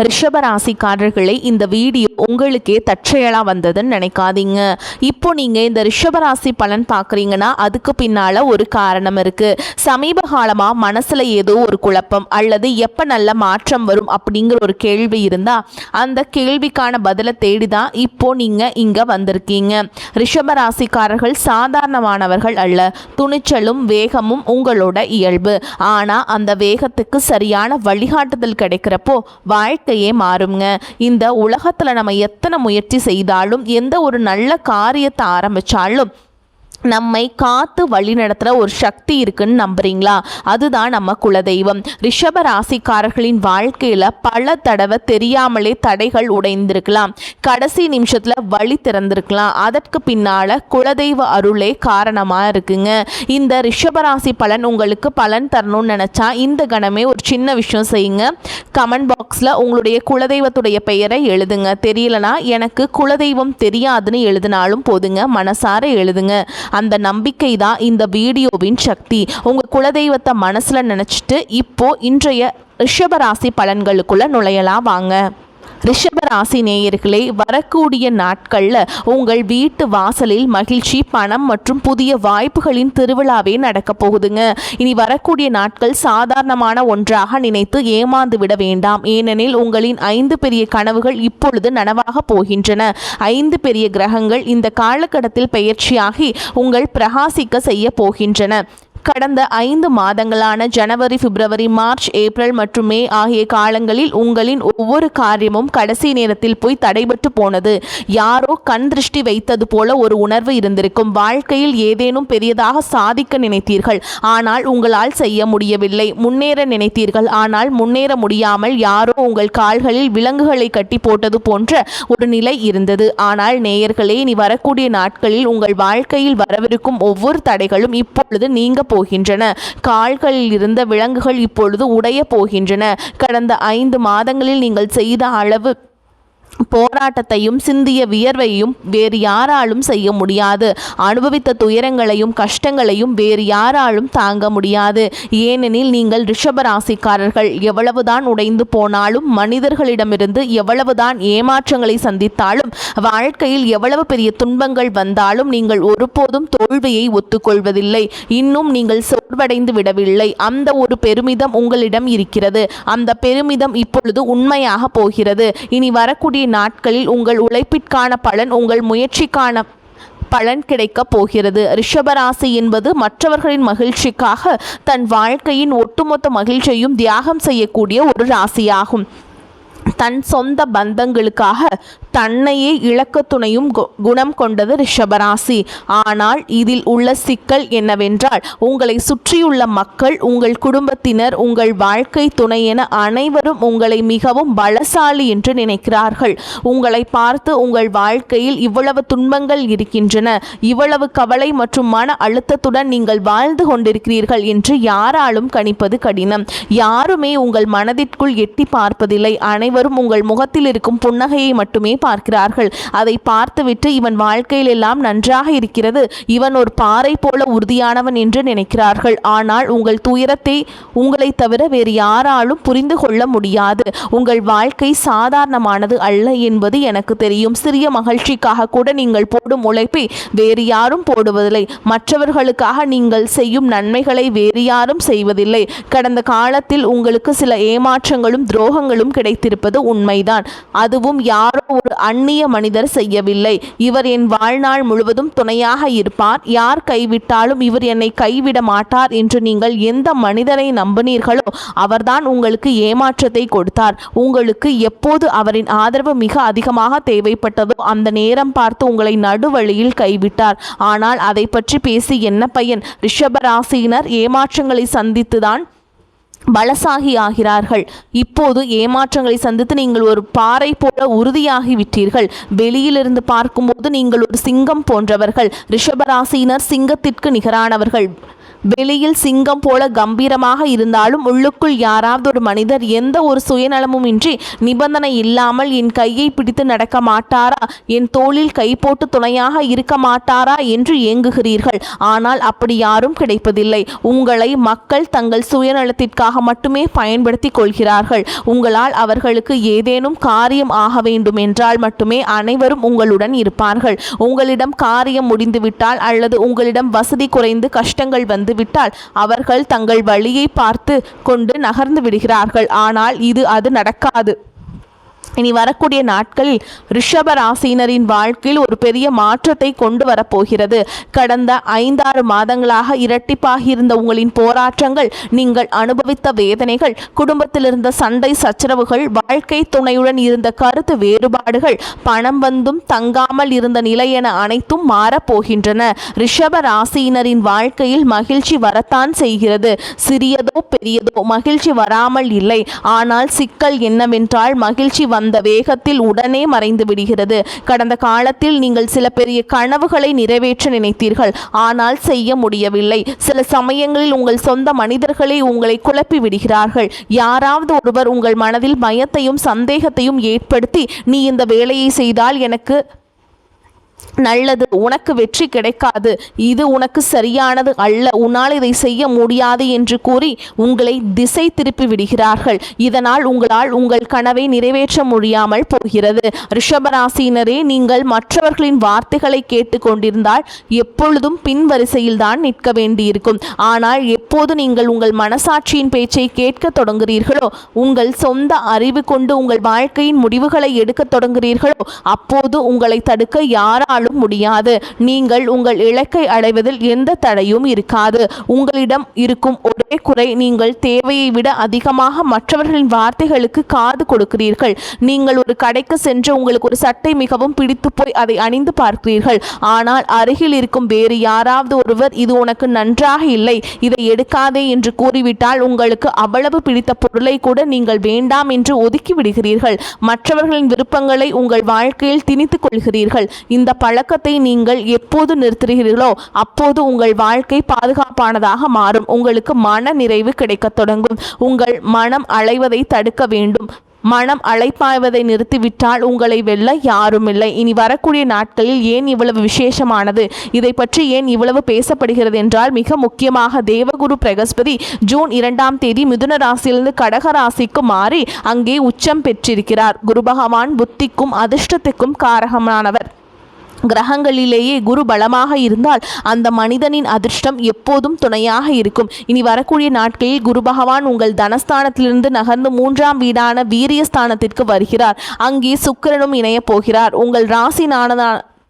ரிஷபராசிக்காரர்களே, இந்த வீடியோ உங்களுக்கே தற்செயலாக வந்ததுன்னு நினைக்காதீங்க. இப்போ நீங்கள் இந்த ரிஷபராசி பலன் பார்க்குறீங்கன்னா அதுக்கு பின்னால் ஒரு காரணம் இருக்குது. சமீப காலமாக மனசில் ஏதோ ஒரு குழப்பம் அல்லது எப்போ நல்ல மாற்றம் வரும் அப்படிங்கிற ஒரு கேள்வி இருந்தால் அந்த கேள்விக்கான பதிலை தேடி தான் இப்போ நீங்கள் இங்கே வந்திருக்கீங்க. ரிஷபராசிக்காரர்கள் சாதாரணமானவர்கள் அல்ல. துணிச்சலும் வேகமும் உங்களோட இயல்பு. ஆனால் அந்த வேகத்துக்கு சரியான வழிகாட்டுதல் கிடைக்கிறப்போ வாழ்க்கையே மாறுங்க. இந்த உலகத்துல நம்ம எத்தனை முயற்சி செய்தாலும் எந்த ஒரு நல்ல காரியத்தை ஆரம்பிச்சாலும் நம்மை காத்து வழி நடத்துகிற ஒரு சக்தி இருக்குன்னு நம்புறீங்களா? அதுதான் நம்ம குலதெய்வம். ரிஷப ராசிக்காரர்களின் வாழ்க்கையில் பல தடவை தெரியாமலே தடைகள் உடைந்திருக்கலாம். கடைசி நிமிஷத்தில் வழி திறந்திருக்கலாம். அதற்கு பின்னால் குலதெய்வ அருளே காரணமாக இருக்குங்க. இந்த ரிஷபராசி பலன் உங்களுக்கு பலன் தரணும்னு நினச்சா இந்த கணமே ஒரு சின்ன விஷயம் செய்யுங்க. கமெண்ட் பாக்ஸில் உங்களுடைய குலதெய்வத்துடைய பெயரை எழுதுங்க. தெரியலனா எனக்கு குலதெய்வம் தெரியாதுன்னு எழுதினாலும் போதுங்க. மனசார எழுதுங்க. அந்த நம்பிக்கை தான் இந்த வீடியோவின் சக்தி. உங்கள் குலதெய்வத்தை மனசில் நினச்சிட்டு இப்போ இன்றைய ரிஷபராசி பலன்களுக்குள்ளே நுழையலாம் வாங்க. ரிஷபராசி நேயர்களே, வரக்கூடிய நாட்களில் உங்கள் வீட்டு வாசலில் மகிழ்ச்சி, பணம் மற்றும் புதிய வாய்ப்புகளின் திருவிழாவே நடக்க போகுதுங்க. இனி வரக்கூடிய நாட்கள் சாதாரணமான ஒன்றாக நினைத்து ஏமாந்து விட வேண்டாம். ஏனெனில் உங்களின் 5 பெரிய கனவுகள் இப்பொழுது நனவாக போகின்றன. 5 பெரிய கிரகங்கள் இந்த காலகட்டத்தில் பெயர்ச்சியாகி உங்கள் பிரகாசிக்க செய்ய போகின்றன. கடந்த 5 மாதங்களான ஜனவரி, பிப்ரவரி, மார்ச், ஏப்ரல் மற்றும் மே ஆகிய காலங்களில் உங்களின் ஒவ்வொரு காரியமும் கடைசி நேரத்தில் போய் தடைபட்டு போனது. யாரோ கண் திருஷ்டி வைத்தது போல ஒரு உணர்வு இருந்திருக்கும். வாழ்க்கையில் ஏதேனும் பெரியதாக சாதிக்க நினைத்தீர்கள், ஆனால் உங்களால் செய்ய முடியவில்லை. முன்னேற நினைத்தீர்கள், ஆனால் முன்னேற முடியாமல் யாரோ உங்கள் கால்களில் விலங்குகளை கட்டி போட்டது போன்ற ஒரு நிலை இருந்தது. ஆனால் நேயர்களே, இனி வரக்கூடிய நாட்களில் உங்கள் வாழ்க்கையில் வரவிருக்கும் ஒவ்வொரு தடைகளும் இப்பொழுது நீங்க போகின்றன. கால்களில் இருந்த விலங்குகள் இப்பொழுது உடைய போகின்றன. கடந்த 5 மாதங்களில் நீங்கள் செய்த அளவு போராட்டத்தையும் சிந்திய வியர்வையும் வேறு யாராலும் செய்ய முடியாது. அனுபவித்த துயரங்களையும் கஷ்டங்களையும் வேறு யாராலும் தாங்க முடியாது. ஏனெனில் நீங்கள் ரிஷபராசிக்காரர்கள் எவ்வளவுதான் உடைந்து போனாலும், மனிதர்களிடமிருந்து எவ்வளவுதான் ஏமாற்றங்களை சந்தித்தாலும், வாழ்க்கையில் எவ்வளவு பெரிய துன்பங்கள் வந்தாலும் நீங்கள் ஒருபோதும் தோல்வியை ஒத்துக்கொள்வதில்லை. இன்னும் நீங்கள் சோர்வடைந்து விடவில்லை. அந்த ஒரு பெருமிதம் உங்களிடம் இருக்கிறது. அந்த பெருமிதம் இப்பொழுது உண்மையாக போகிறது. இனி வரக்கூடிய நாட்களில் உங்கள் உழைப்பிற்கான பலன், உங்கள் முயற்சிக்கான பலன் கிடைக்க போகிறது. ரிஷபராசி என்பது மற்றவர்களின் மகிழ்ச்சிக்காக தன் வாழ்க்கையின் ஒட்டுமொத்த மகிழ்ச்சியையும் தியாகம் செய்யக்கூடிய ஒரு ராசியாகும். தன் சொந்த பந்தங்களுக்காக தன்னையே இழக்க துணையும் குணம் கொண்டது ரிஷபராசி. ஆனால் இதில் உள்ள சிக்கல் என்னவென்றால், உங்களை சுற்றியுள்ள மக்கள், உங்கள் குடும்பத்தினர், உங்கள் வாழ்க்கை துணை என அனைவரும் உங்களை மிகவும் பலசாலி என்று நினைக்கிறார்கள். உங்களை பார்த்து உங்கள் வாழ்க்கையில் இவ்வளவு துன்பங்கள் இருக்கின்றன, இவ்வளவு கவலை மற்றும் மன அழுத்தத்துடன் நீங்கள் வாழ்ந்து கொண்டிருக்கிறீர்கள் என்று யாராலும் கணிப்பது கடினம். யாருமே உங்கள் மனதிற்குள் எட்டி பார்ப்பதில்லை. அனைவரும் உங்கள் முகத்தில் இருக்கும் புன்னகையை மட்டுமே பார்க்கிறார்கள். அதை பார்த்துவிட்டு இவன் வாழ்க்கையில் எல்லாம் நன்றாக இருக்கிறது, இவன் ஒரு பாறை போல உறுதியானவன் என்று நினைக்கிறார்கள். ஆனால் உங்கள் துயரத்தை உங்களை தவிர வேறு யாராலும் புரிந்து கொள்ள முடியாது. உங்கள் வாழ்க்கை சாதாரணமானது அல்ல என்பது எனக்கு தெரியும். சிறிய மகிழ்ச்சிக்காக கூட நீங்கள் போடும் உழைப்பை வேறு யாரும் போடுவதில்லை. மற்றவர்களுக்காக நீங்கள் செய்யும் நன்மைகளை வேறு யாரும் செய்வதில்லை. கடந்த காலத்தில் உங்களுக்கு சில ஏமாற்றங்களும் துரோகங்களும் கிடைத்திருப்பது உண்மைதான். அதுவும் யாரோ ஒரு அந்நிய மனிதர் செய்யவில்லை. இவர் என் வாழ்நாள் முழுவதும் துணையாக இருப்பார், யார் கைவிட்டாலும் இவர் என்னை கைவிட மாட்டார் என்று நீங்கள் எந்த மனிதரை நம்பினீர்களோ அவர்தான் உங்களுக்கு ஏமாற்றத்தை கொடுத்தார். உங்களுக்கு எப்போது அவரின் ஆதரவு மிக அதிகமாக தேவைப்பட்டதோ அந்த நேரம் பார்த்து உங்களை நடுவழியில் கைவிட்டார். ஆனால் அதை பற்றி பேசி என்ன பயன்? ரிஷபராசியினர் ஏமாற்றங்களை சந்தித்துதான் பலசாகி ஆகிறார்கள். இப்போது ஏமாற்றங்களை சந்தித்து நீங்கள் ஒரு பாறை போல உறுதியாகி விட்டீர்கள். வெளியிலிருந்து பார்க்கும்போது நீங்கள் ஒரு சிங்கம் போன்றவர்கள். ரிஷபராசியினர் சிங்கத்திற்கு நிகரானவர்கள். வெளியில் சிங்கம் போல கம்பீரமாக இருந்தாலும் உள்ளுக்குள் யாராவது ஒரு மனிதர் எந்த ஒரு சுயநலமும் இன்றி நிபந்தனை இல்லாமல் என் கையை பிடித்து நடக்க மாட்டாரா, என் தோளில் கை போட்டு துணையாக இருக்க மாட்டாரா என்று ஏங்குகிறீர்கள். ஆனால் அப்படி யாரும் கிடைப்பதில்லை. உங்களை மக்கள் தங்கள் சுயநலத்திற்காக மட்டுமே பயன்படுத்தி கொள்கிறார்கள். உங்களால் அவர்களுக்கு ஏதேனும் காரியம் ஆக வேண்டும் என்றால் மட்டுமே அனைவரும் உங்களுடன் இருப்பார்கள். உங்களிடம் காரியம் முடிந்துவிட்டால் அல்லது உங்களிடம் வசதி குறைந்து கஷ்டங்கள் வந்து விட்டால் அவர்கள் தங்கள் வழியை பார்த்து கொண்டு நகர்ந்து விடுகிறார்கள். ஆனால் அது நடக்காது. இனி வரக்கூடிய நாட்களில் ரிஷப ராசியினரின் வாழ்க்கையில் ஒரு பெரிய மாற்றத்தை கொண்டு வரப்போகிறது. கடந்த 5-6 மாதங்களாக இரட்டிப்பாகி இருந்த உங்களின் போராட்டங்கள், நீங்கள் அனுபவித்த வேதனைகள், குடும்பத்தில் இருந்த சண்டை சச்சரவுகள், வாழ்க்கை துணையுடன் இருந்த கருத்து வேறுபாடுகள், பணம் வந்தும் தங்காமல் இருந்த நிலை என அனைத்தும் மாறப்போகின்றன. ரிஷப ராசியினரின் வாழ்க்கையில் மகிழ்ச்சி வரத்தான் செய்கிறது. சிறியதோ பெரியதோ மகிழ்ச்சி வராமல் இல்லை. ஆனால் சிக்கல் என்னவென்றால் மகிழ்ச்சி வந்த வேகத்தில் உடனே மறைந்து விடுகிறது. கடந்த காலத்தில் நீங்கள் சில பெரிய கனவுகளை நிறைவேற்ற நினைத்தீர்கள், ஆனால் செய்ய முடியவில்லை. சில சமயங்களில் உங்கள் சொந்த மனிதர்களை உங்களை குழப்பி விடுகிறார்கள். யாராவது ஒருவர் உங்கள் மனதில் பயத்தையும் சந்தேகத்தையும் ஏற்படுத்தி, நீ இந்த வேலையை செய்தால் எனக்கு நல்லது, உனக்கு வெற்றி கிடைக்காது, இது உனக்கு சரியானது அல்ல, உன்னால் இதை செய்ய முடியாது என்று கூறி உங்களை திசை திருப்பி விடுகிறார்கள். இதனால் உங்களால் உங்கள் கனவை நிறைவேற்ற முடியாமல் போகிறது. ரிஷபராசியினரே, நீங்கள் மற்றவர்களின் வார்த்தைகளை கேட்டுக்கொண்டிருந்தால் எப்பொழுதும் பின்வரிசையில் தான் நிற்க வேண்டியிருக்கும். ஆனால் எப்போது நீங்கள் உங்கள் மனசாட்சியின் பேச்சை கேட்க தொடங்குகிறீர்களோ, உங்கள் சொந்த அறிவு கொண்டு உங்கள் வாழ்க்கையின் முடிவுகளை எடுக்க தொடங்குகிறீர்களோ, அப்போது உங்களை தடுக்க யாராலும் முடியாது. நீங்கள் உங்கள் இலக்கை அடைவதில் எந்த தடையும் இருக்காது. உங்களிடம் இருக்கும் ஒரே குறை, நீங்கள் தேவையை விட அதிகமாக மற்றவர்களின் வார்த்தைகளுக்கு காது கொடுக்கிறீர்கள். நீங்கள் ஒரு கடைக்கு சென்று உங்களுக்கு ஒரு சட்டை மிகவும் பிடித்து போய் அதை அணிந்து பார்க்கிறீர்கள். ஆனால் அருகில் இருக்கும் வேறு யாராவது ஒருவர், இது உனக்கு நன்றாக இல்லை, இதை எடுக்காதே என்று கூறிவிட்டால் உங்களுக்கு அவ்வளவு பிடித்த பொருளை கூட நீங்கள் வேண்டாம் என்று ஒதுக்கி விடுகிறீர்கள். மற்றவர்களின் விருப்பங்களை உங்கள் வாழ்க்கையில் திணித்துக் கொள்கிறீர்கள். இந்த பழக்கத்தை நீங்கள் எப்போது நிறுத்துகிறீர்களோ அப்போது உங்கள் வாழ்க்கை பாதுகாப்பானதாக மாறும். உங்களுக்கு மன நிறைவு கிடைக்கத் தொடங்கும். உங்கள் மனம் அலைவதை தடுக்க வேண்டும். மனம் அலைப்பாய்வதை நிறுத்திவிட்டால் உங்களை வெல்ல யாரும் இல்லை. இனி வரக்கூடிய நாட்களில் ஏன் இவ்வளவு விசேஷமானது, இதை பற்றி ஏன் இவ்வளவு பேசப்படுகிறது என்றால், மிக முக்கியமாக தேவகுரு பிரகஸ்பதி ஜூன் 2ஆம் தேதி மிதுன ராசியிலிருந்து கடக ராசிக்கு மாறி அங்கே உச்சம் பெற்றிருக்கிறார். குரு பகவான் புத்திக்கும் அதிர்ஷ்டத்துக்கும் காரகமானவர். கிரகங்களிலேயே குரு பலமாக இருந்தால் அந்த மனிதனின் அதிர்ஷ்டம் எப்போதும் துணையாக இருக்கும். இனி வரக்கூடிய நாட்களில் குரு பகவான் உங்கள் தனஸ்தானத்திலிருந்து நகர்ந்து 3ஆம் வீடான வீரியஸ்தானத்திற்கு வருகிறார். அங்கே சுக்கிரனும் இணைய போகிறார். உங்கள் ராசி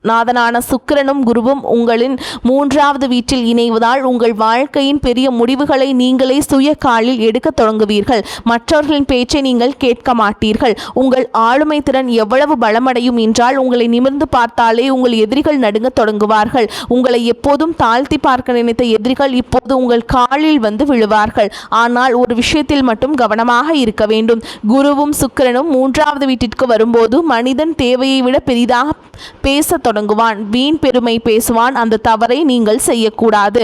நாதனான சுக்கிரனும் குருவும் உங்களின் 3வது வீட்டில் இணைவதால் உங்கள் வாழ்க்கையின் பெரிய முடிவுகளை நீங்களே சுய காலில் எடுக்க தொடங்குவீர்கள். மற்றவர்களின் பேச்சை நீங்கள் கேட்க மாட்டீர்கள். உங்கள் ஆளுமை திறன் எவ்வளவு பலமடையும் என்றால், உங்களை நிமிர்ந்து பார்த்தாலே உங்கள் எதிரிகள் நடுங்க தொடங்குவார்கள். உங்களை எப்போதும் தாழ்த்தி பார்க்க நினைத்த எதிரிகள் இப்போது உங்கள் காலில் வந்து விழுவார்கள். ஆனால் ஒரு விஷயத்தில் மட்டும் கவனமாக இருக்க வேண்டும். குருவும் சுக்கிரனும் 3வது வீட்டிற்கு வரும்போது மனிதன் தேவையை விட பெரிதாக பேச தொடங்குவான். வீண் பெருமை பேசுவான். அந்த தவறை நீங்கள் செய்யக்கூடாது.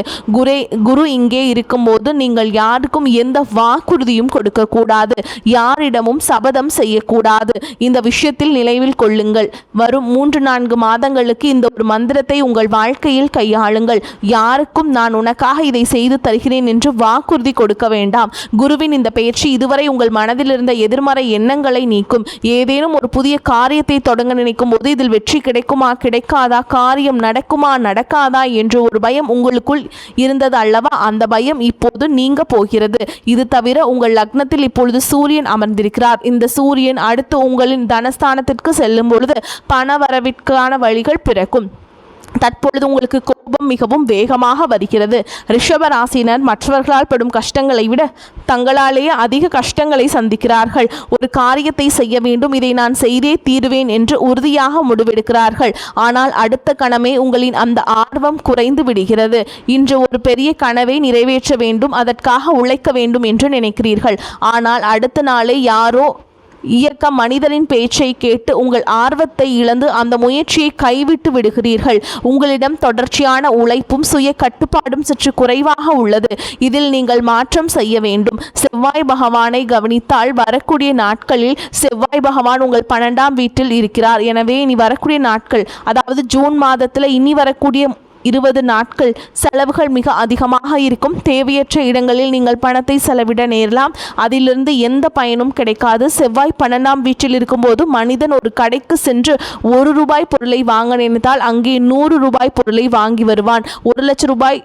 குரு இங்கே இருக்கும்போது நீங்கள் யாருக்கும் எந்த வாக்குறுதியும் கொடுக்க கூடாது. யாரிடமும் சபதம் செய்யக்கூடாது. இந்த விஷயத்தில் நினைவில் கொள்ளுங்கள். வரும் 3-4 மாதங்களுக்கு இந்த ஒரு மந்திரத்தை உங்கள் வாழ்க்கையில் கையாளுங்கள். யாருக்கும் நான் உனக்காக இதை செய்து தருகிறேன் என்று வாக்குறுதி கொடுக்க வேண்டாம். குருவின் இந்த பயிற்சி இதுவரை உங்கள் மனதில் இருந்த எதிர்மறை எண்ணங்களை நீக்கும். ஏதேனும் ஒரு புதிய காரியத்தை தொடங்க நினைக்கும் போது இதில் வெற்றி கிடைக்குமா கிடைக்காதா, காரியம் நடக்குமா நடக்காதா என்று ஒரு பயம் உங்களுக்குள் இருந்தது அல்லவா, அந்த பயம் இப்போது நீங்க போகிறது. இது தவிர உங்கள் லக்னத்தில் இப்பொழுது சூரியன் அமர்ந்திருக்கிறார். இந்த சூரியன் அடுத்து உங்களின் தனஸ்தானத்திற்கு செல்லும் பொழுது பண வரவிற்கான வழிகள் பிறக்கும். தற்பொழுது உங்களுக்கு கோபம் மிகவும் வேகமாக வருகிறது. ரிஷப ராசியினர் மற்றவர்களால் படும் கஷ்டங்களை விட தங்களாலேயே அதிக கஷ்டங்களை சந்திக்கிறார்கள். ஒரு காரியத்தை செய்ய வேண்டும், இதை நான் செய்தே தீருவேன் என்று உறுதியாக முடிவெடுக்கிறார்கள். ஆனால் அடுத்த கணமே உங்களின் அந்த ஆர்வம் குறைந்து விடுகிறது. இன்று ஒரு பெரிய கனவை நிறைவேற்ற வேண்டும், அதற்காக உழைக்க வேண்டும் என்று நினைக்கிறீர்கள். ஆனால் அடுத்த நாளே யாரோ இயக்க மனிதரின் பேச்சை கேட்டு உங்கள் ஆர்வத்தை இழந்து அந்த முயற்சியை கைவிட்டு விடுகிறீர்கள். உங்களிடம் தொடர்ச்சியான உழைப்பும் சுய கட்டுப்பாடும் சற்று குறைவாக உள்ளது. இதில் நீங்கள் மாற்றம் செய்ய வேண்டும். செவ்வாய் பகவானை கவனித்தால் வரக்கூடிய நாட்களில் செவ்வாய் பகவான் உங்கள் 12ஆம் வீட்டில் இருக்கிறார். எனவே இனி வரக்கூடிய நாட்கள், அதாவது ஜூன் மாதத்தில் இனி வரக்கூடிய 20 நாட்கள் செலவுகள் மிக அதிகமாக இருக்கும். தேவையற்ற இடங்களில் நீங்கள் பணத்தை செலவிட நேரலாம். அதிலிருந்து எந்த பயனும் கிடைக்காது. செவ்வாய் 12ஆம் வீட்டில் இருக்கும்போது மனிதன் ஒரு கடைக்கு சென்று ₹1 பொருளை வாங்க நினைத்தால் அங்கே ₹100 பொருளை வாங்கி வருவான். 1 லட்சம் ரூபாய்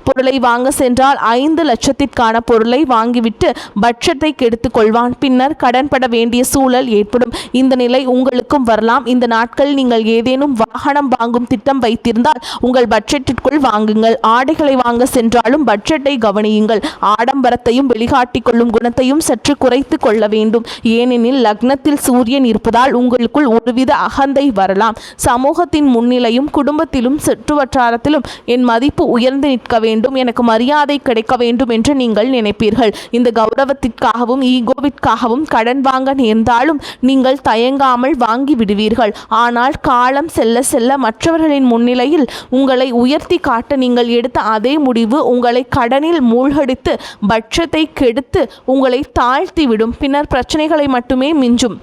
பொருளை வாங்க சென்றால் 5 லட்சத்திற்கான பொருளை வாங்கிவிட்டு பட்ஜெட்டை கெடுத்து கொள்வான். பின்னர் கடன்பட வேண்டிய சூழல் ஏற்படும். இந்த நிலை உங்களுக்கும் வரலாம். இந்த நாட்கள் நீங்கள் ஏதேனும் வாகனம் வாங்கும் திட்டம் வைத்திருந்தால் உங்கள் பட்ஜெட்டிற்குள் வாங்குங்கள். ஆடைகளை வாங்க சென்றாலும் பட்ஜெட்டை கவனியுங்கள். ஆடம்பரத்தையும் வெளிக்காட்டிக் கொள்ளும் குணத்தையும் சற்று குறைத்து கொள்ள வேண்டும். ஏனெனில் லக்னத்தில் சூரியன் இருப்பதால் உங்களுக்குள் ஒருவித அகந்தை வரலாம். சமூகத்தின் முன்னிலையும் குடும்பத்திலும் சுற்றுவட்டாரத்திலும் என் மதிப்பு உயர்ந்து நிற்க வேண்டும், எனக்கு மரியாதை கிடைக்க வேண்டும் என்று நீங்கள் நினைப்பீர்கள். இந்த கௌரவத்திற்காகவும் ஈகோவிற்காகவும் கடன் வாங்க நேர்ந்தாலும் நீங்கள் தயங்காமல் வாங்கி விடுவீர்கள். ஆனால் காலம் செல்ல செல்ல மற்றவர்களின் முன்னிலையில் உங்களை உயர்த்தி காட்ட நீங்கள் எடுத்த அதே முடிவு உங்களை கடனில் மூழ்கடித்து பட்ஜெட்டை கெடுத்து உங்களை தாழ்த்திவிடும். பின்னர் பிரச்சனைகளை மட்டுமே மிஞ்சும்.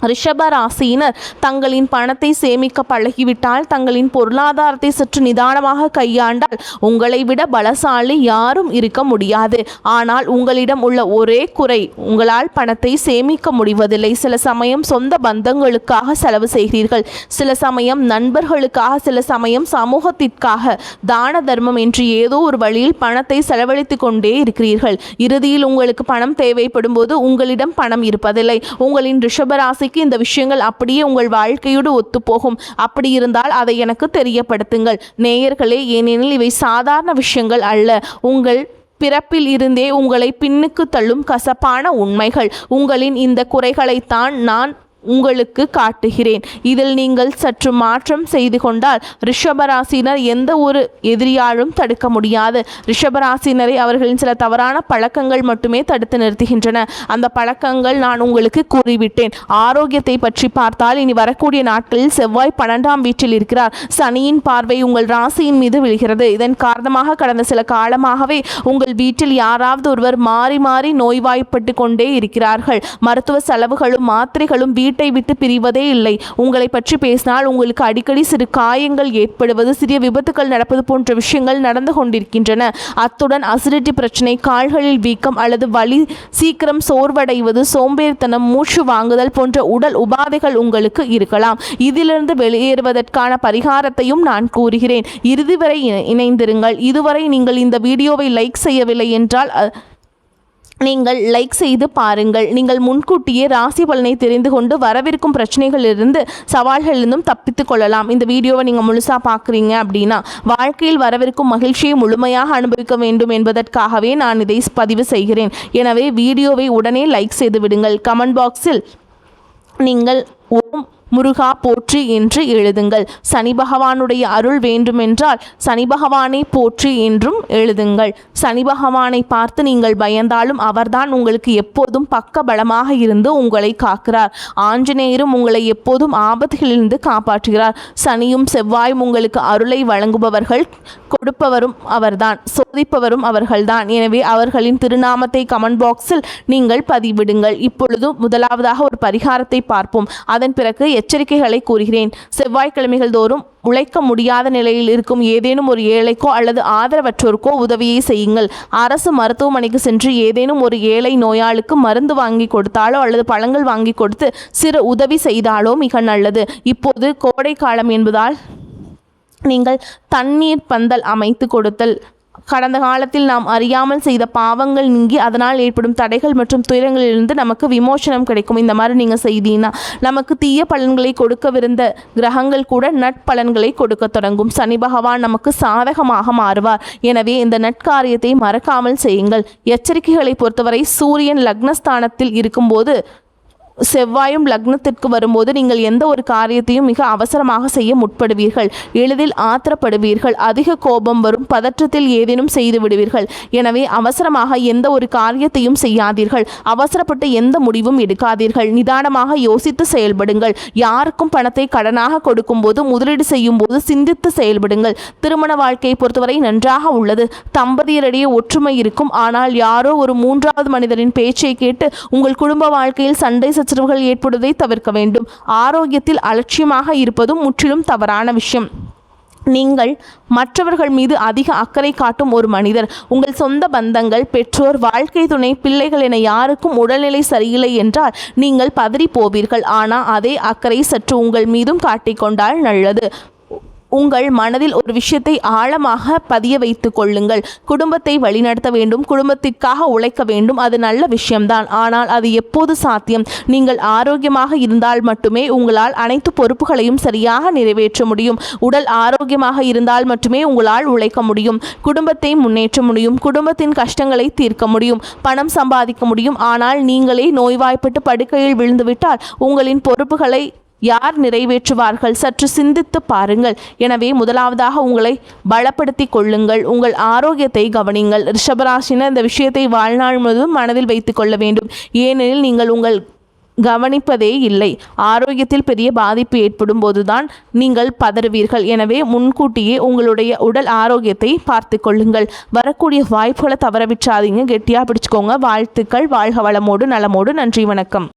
ரிஷப ராசியினர் தங்களின் பணத்தை சேமிக்க பழகிவிட்டால், தங்களின் பொருளாதாரத்தை சற்று நிதானமாக கையாண்டால் உங்களை விட பலசாலி யாரும் இருக்க முடியாது. ஆனால் உங்களிடம் உள்ள ஒரே குறை, உங்களால் பணத்தை சேமிக்க முடிவதில்லை. சில சமயம் சொந்த பந்தங்களுக்காக செலவு செய்கிறீர்கள், சில சமயம் நண்பர்களுக்காக, சில சமயம் சமூகத்திற்காக, தான தர்மம் என்று ஏதோ ஒரு வழியில் பணத்தை செலவழித்து கொண்டே இருக்கிறீர்கள். இறுதியில் உங்களுக்கு பணம் தேவைப்படும் போது உங்களிடம் பணம் இருப்பதில்லை. உங்களின் ரிஷபராசி இந்த விஷயங்கள் அப்படியே உங்கள் வாழ்க்கையோடு ஒத்துப்போகும். அப்படி இருந்தால் அதை எனக்கு தெரியப்படுத்துங்கள் நேயர்களே. ஏனெனில் இவை சாதாரண விஷயங்கள் அல்ல. உங்கள் பிறப்பில் இருந்தே உங்களை பின்னுக்கு தள்ளும் கசப்பான உண்மைகள். உங்களின் இந்த குறைகளைத்தான் நான் உங்களுக்கு காட்டுகிறேன். இதில் நீங்கள் சற்று மாற்றம் செய்து கொண்டால் ரிஷபராசினர் எந்த ஒரு எதிரியாலும் தடுக்க முடியாது. ரிஷபராசினரை அவர்களின் சில தவறான பழக்கங்கள் மட்டுமே தடுத்து நிறுத்துகின்றன. அந்த பழக்கங்கள் நான் உங்களுக்கு கூறிவிட்டேன். ஆரோக்கியத்தை பற்றி பார்த்தால் இனி வரக்கூடிய நாட்களில் செவ்வாய் 12ஆம் வீட்டில் இருக்கிறார். சனியின் பார்வை உங்கள் ராசியின் மீது விழுகிறது. இதன் காரணமாக கடந்த சில காலமாகவே உங்கள் வீட்டில் யாராவது ஒருவர் மாறி மாறி நோய்வாய்ப்பட்டு கொண்டே இருக்கிறார்கள். மருத்துவ செலவுகளும் மாத்திரைகளும் வீட்டை விட்டு பிரிவதே இல்லை. உங்களை பற்றி பேசினால் உங்களுக்கு அடிக்கடி சிறு காயங்கள் ஏற்படுவது, சிறிய விபத்துக்கள் நடப்பது போன்ற விஷயங்கள் நடந்து கொண்டிருக்கின்றன. அத்துடன் அசிடிட்டி பிரச்சனை, கால்களில் வீக்கம் அல்லது வலி, சீக்கிரம் சோர்வடைவது, சோம்பேறித்தனம், மூச்சு வாங்குதல் போன்ற உடல் உபாதைகள் உங்களுக்கு இருக்கலாம். இதிலிருந்து வெளியேறுவதற்கான பரிகாரத்தையும் நான் கூறுகிறேன். இறுதி வரை இணைந்திருங்கள். இதுவரை நீங்கள் இந்த வீடியோவை லைக் செய்யவில்லை என்றால் நீங்கள் லைக் செய்து பாருங்கள். நீங்கள் முன்கூட்டியே ராசி பலனை தெரிந்து கொண்டு வரவிருக்கும் பிரச்சனைகளிலிருந்து, சவால்களிலிருந்தும் தப்பித்து கொள்ளலாம். இந்த வீடியோவை நீங்கள் முழுசாக பார்க்குறீங்க அப்படின்னா வாழ்க்கையில் வரவிருக்கும் மகிழ்ச்சியை முழுமையாக அனுபவிக்க வேண்டும் என்பதற்காகவே நான் இதை பதிவு செய்கிறேன். எனவே வீடியோவை உடனே லைக் செய்து விடுங்கள். கமெண்ட் பாக்ஸில் நீங்கள் ஓம் முருகா போற்றி என்று எழுதுங்கள். சனி பகவானுடைய அருள் வேண்டுமென்றால் சனி பகவானை போற்றி என்றும் எழுதுங்கள். சனி பகவானை பார்த்து நீங்கள் பயந்தாலும் அவர்தான் உங்களுக்கு எப்போதும் பக்க பலமாக இருந்து உங்களை காக்கிறார். ஆஞ்சநேயரும் உங்களை எப்போதும் ஆபத்துகளிலிருந்து காப்பாற்றுகிறார். சனியும் செவ்வாயும் உங்களுக்கு அருளை வழங்குபவர்கள், கொடுப்பவரும் அவர்தான், சோதிப்பவரும் அவர்கள்தான். எனவே அவர்களின் திருநாமத்தை கமெண்ட் பாக்ஸில் நீங்கள் பதிவிடுங்கள். இப்பொழுது முதலாவதாக ஒரு பரிகாரத்தை பார்ப்போம். அதன் பிறகு எச்சரிக்கைகளை கூறுகிறேன். செவ்வாய்க்கிழமைகள் தோறும் உழைக்க முடியாத நிலையில் இருக்கும் ஏதேனும் ஒரு ஏழைக்கோ அல்லது ஆதரவற்றோருக்கோ உதவியை செய்யுங்கள். அரசு மருத்துவமனைக்கு சென்று ஏதேனும் ஒரு ஏழை நோயாளுக்கு மருந்து வாங்கி கொடுத்தாலோ அல்லது பழங்கள் வாங்கி கொடுத்து சிறு உதவி செய்தாலோ மிக நல்லது. இப்போது கோடை காலம் என்பதால் நீங்கள் தண்ணீர் பந்தல் அமைத்து கொடுத்தல், கடந்த காலத்தில் நாம் அறியாமல் செய்த பாவங்கள் நீங்கி அதனால் ஏற்படும் தடைகள் மற்றும் துயரங்களிலிருந்து நமக்கு விமோசனம் கிடைக்கும். இந்த மாதிரி நீங்கள் செய்தீங்கன்னா நமக்கு தீய பலன்களை கொடுக்கவிருந்த கிரகங்கள் கூட நட்பலன்களை கொடுக்க தொடங்கும். சனி பகவான் நமக்கு சாதகமாக மாறுவார். எனவே இந்த நட்காரியத்தை மறக்காமல் செய்யுங்கள். எச்சரிக்கைகளை பொறுத்தவரை சூரியன் லக்னஸ்தானத்தில் இருக்கும்போது செவ்வாயும் லக்னத்திற்கு வரும்போது நீங்கள் எந்த ஒரு காரியத்தையும் மிக அவசரமாக செய்ய முற்படுவீர்கள். எளிதில் ஆத்திரப்படுவீர்கள். அதிக கோபம் வரும். பதற்றத்தில் ஏதேனும் செய்து விடுவீர்கள். எனவே அவசரமாக எந்த ஒரு காரியத்தையும் செய்யாதீர்கள். அவசரப்பட்டு எந்த முடிவும் எடுக்காதீர்கள். நிதானமாக யோசித்து செயல்படுங்கள். யாருக்கும் பணத்தை கடனாக கொடுக்கும் போது, முதலீடு செய்யும் போது சிந்தித்து செயல்படுங்கள். திருமண வாழ்க்கையை பொறுத்தவரை நன்றாக உள்ளது. தம்பதியரிடையே ஒற்றுமை இருக்கும். ஆனால் யாரோ ஒரு மூன்றாவது மனிதரின் பேச்சை கேட்டு உங்கள் குடும்ப வாழ்க்கையில் சண்டை சச்சரவுகள் ஏற்படுவதை தவிர்க்க வேண்டும். ஆரோக்கியத்தில் அலட்சியமாக இருப்பதும் முற்றிலும் தவறான விஷயம். நீங்கள் மற்றவர்கள் மீது அதிக அக்கறை காட்டும் ஒரு மனிதர். உங்கள் சொந்த பந்தங்கள், பெற்றோர், வாழ்க்கை துணை, பிள்ளைகள் என யாருக்கும் உடல்நிலை சரியில்லை என்றால் நீங்கள் பதறி போவீர்கள். ஆனால் அதே அக்கறை சற்று உங்கள் மீதும் காட்டிக்கொண்டால் நல்லது. உங்கள் மனதில் ஒரு விஷயத்தை ஆழமாக பதிய வைத்து கொள்ளுங்கள். குடும்பத்தை வழிநடத்த வேண்டும், குடும்பத்திற்காக உழைக்க வேண்டும். அது நல்ல விஷயம்தான். ஆனால் அது எப்போது சாத்தியம்? நீங்கள் ஆரோக்கியமாக இருந்தால் மட்டுமே உங்களால் அனைத்து பொறுப்புகளையும் சரியாக நிறைவேற்ற முடியும். உடல் ஆரோக்கியமாக இருந்தால் மட்டுமே உங்களால் உழைக்க முடியும், குடும்பத்தை முன்னேற்ற முடியும், குடும்பத்தின் கஷ்டங்களை தீர்க்க முடியும், பணம் சம்பாதிக்க முடியும். ஆனால் நீங்களே நோய்வாய்ப்பட்டு படுக்கையில் விழுந்துவிட்டால் உங்களின் பொறுப்புகளை யார் நிறைவேற்றுவார்கள்? சற்று சிந்தித்து பாருங்கள். எனவே முதலாவதாக உங்களை பலப்படுத்தி கொள்ளுங்கள். உங்கள் ஆரோக்கியத்தை கவனிங்கள். ரிஷபராசினர் இந்த விஷயத்தை வாழ்நாள் முழுவதும் மனதில் வைத்து கொள்ள வேண்டும். ஏனெனில் நீங்கள் உங்கள் கவனிப்பதே இல்லை. ஆரோக்கியத்தில் பெரிய பாதிப்பு ஏற்படும் போதுதான் நீங்கள் பதறுவீர்கள். எனவே முன்கூட்டியே உங்களுடைய உடல் ஆரோக்கியத்தை பார்த்து கொள்ளுங்கள். வரக்கூடிய வாய்ப்புகளை தவற விட்டுறாதீங்க. கெட்டியாக பிடிச்சுக்கோங்க. வாழ்த்துக்கள். வாழ்க வளமோடு நலமோடு. நன்றி, வணக்கம்.